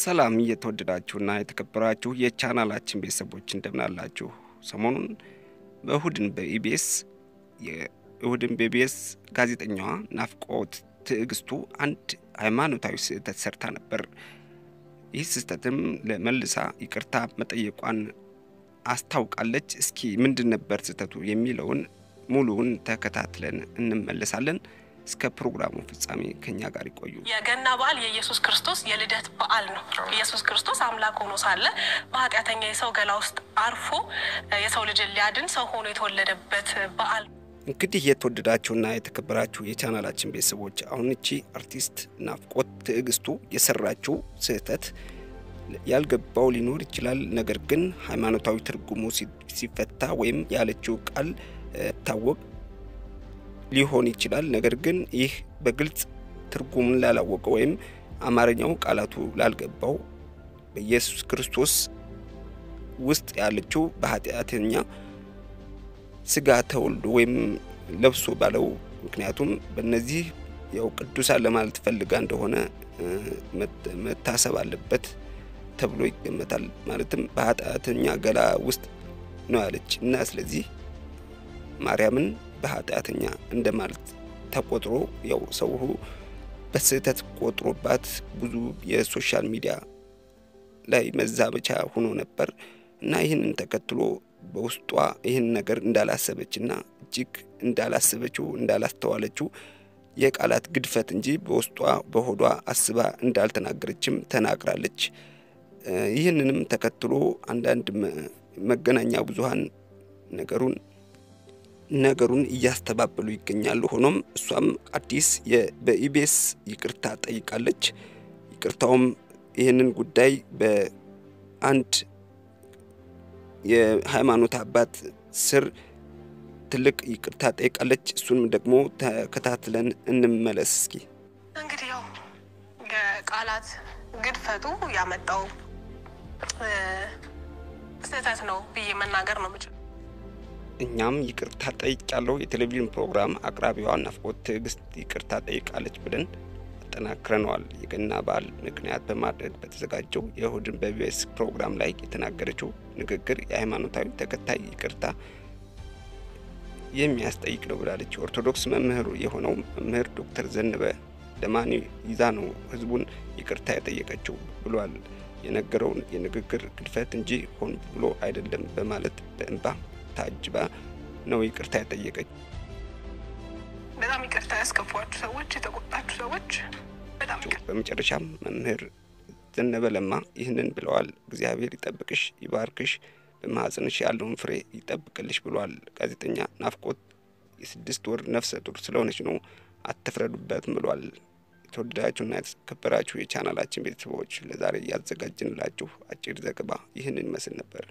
ሰላም እየተወደዳችሁና የተከበራችሁ የቻናላችን ቤተሰቦች እንደምን አላችሁ? ሰሞኑን በእሁድን በኢቢኤስ ጋዜጠኛዋ ናፍቆት ትዕግስቱ አንድ ሃይማኖታዊ ስህተት ሰርታ ነበር። ይህ ስህተትም ለመልሳ ይቅርታ መጠየቋን አስታውቃለች። እስኪ ምንድን ነበር ስህተቱ የሚለውን ሙሉውን ተከታትለን እንመለሳለን። እስከ ፕሮግራሙ ፍጻሜ ከኛ ጋር ይቆዩ። የገና በዓል የኢየሱስ ክርስቶስ የልደት በዓል ነው። ኢየሱስ ክርስቶስ አምላክ ሆኖ ሳለ በኃጢአተኛ የሰው ገላ ውስጥ አርፎ የሰው ልጅ ሊያድን ሰው ሆኖ የተወለደበት በዓል። እንግዲህ የተወደዳችሁና የተከበራችሁ የቻናላችን ቤተሰቦች አሁን እቺ አርቲስት ናፍቆት ትዕግስቱ የሰራችው ስህተት ያልገባው ሊኖር ይችላል። ነገር ግን ሃይማኖታዊ ትርጉሙ ሲፈታ ወይም ያለችው ቃል ታወቅ ሊሆን ይችላል። ነገር ግን ይህ በግልጽ ትርጉሙን ላላወቀ ወይም አማርኛው ቃላቱ ላልገባው በኢየሱስ ክርስቶስ ውስጥ ያለችው በኃጢአተኛ ስጋ ተወልዶ ወይም ለብሶ ባለው ምክንያቱም በእነዚህ ያው ቅዱሳን ለማለት ፈልጋ እንደሆነ መታሰብ አለበት ተብሎ ይገመታል። ማለትም በኃጢአተኛ ገላ ውስጥ ነው ያለች እና ስለዚህ ማርያምን በኃጢአተኛ እንደማለት ተቆጥሮ ያው ሰው በስህተት ቆጥሮባት ብዙ የሶሻል ሚዲያ ላይ መዛበቻ ሆኖ ነበር እና ይህንን ተከትሎ በውስጧ ይህን ነገር እንዳላሰበችና እጅግ እንዳላሰበችው እንዳላስተዋለችው የቃላት ግድፈት እንጂ በውስጧ በሆዷ አስባ እንዳልተናገረችም ተናግራለች። ይህንንም ተከትሎ አንዳንድ መገናኛ ብዙሃን ነገሩን እያስተባበሉ ይገኛሉ። ሆኖም እሷም አዲስ በኢቢኤስ ይቅርታ ጠይቃለች። ይቅርታውም ይህንን ጉዳይ በአንድ የሃይማኖት አባት ስር ትልቅ ይቅርታ ጠይቃለች። እሱንም ደግሞ ተከታትለን እንመለስ እስኪ። እንግዲህ ያው የቃላት ግድፈቱ ያመጣው ስህተት ነው ብዬ መናገር ነው የምችለው። እኛም ይቅርታ ጠይቃለሁ የቴሌቪዥን ፕሮግራም አቅራቢዋ ናፍቆት ትዕግስት ይቅርታ ጠይቃለች ብለን አጠናክረናል። የገና በዓል ምክንያት በማድረግ በተዘጋጀው የእሁድን በኢቢኤስ ፕሮግራም ላይ የተናገረችው ንግግር የሃይማኖታዊ ተከታይ ይቅርታ የሚያስጠይቅ ነው ብላለች። ኦርቶዶክስ መምህር የሆነው መምህር ዶክተር ዘነበ ለማኒ ይዛ ነው ህዝቡን ይቅርታ የጠየቀችው ብሏል። የነገረውን የንግግር ግድፈት እንጂ ሆን ብሎ አይደለም በማለት በእንባ ታጅባ ነው ይቅርታ የጠየቀች። በጣም ይቅርታ ያስከፋችሁ ሰዎች፣ የተቆጣችሁ ሰዎች በጣም በመጨረሻም መምህር ዘነበ ለማ ይህንን ብለዋል። እግዚአብሔር ይጠብቅሽ ይባርክሽ በማህፀንሽ ያለውን ፍሬ ይጠብቅልሽ ብሏል። ጋዜጠኛ ናፍቆት የ6 ወር ነፍሰ ጡር ስለሆነች ነው አትፍረዱበትም ብሏል። የተወደዳችሁና የተከበራችሁ የቻናላችን ቤተሰቦች ለዛሬ ያዘጋጀንላችሁ አጭር ዘገባ ይህንን መስል ነበር።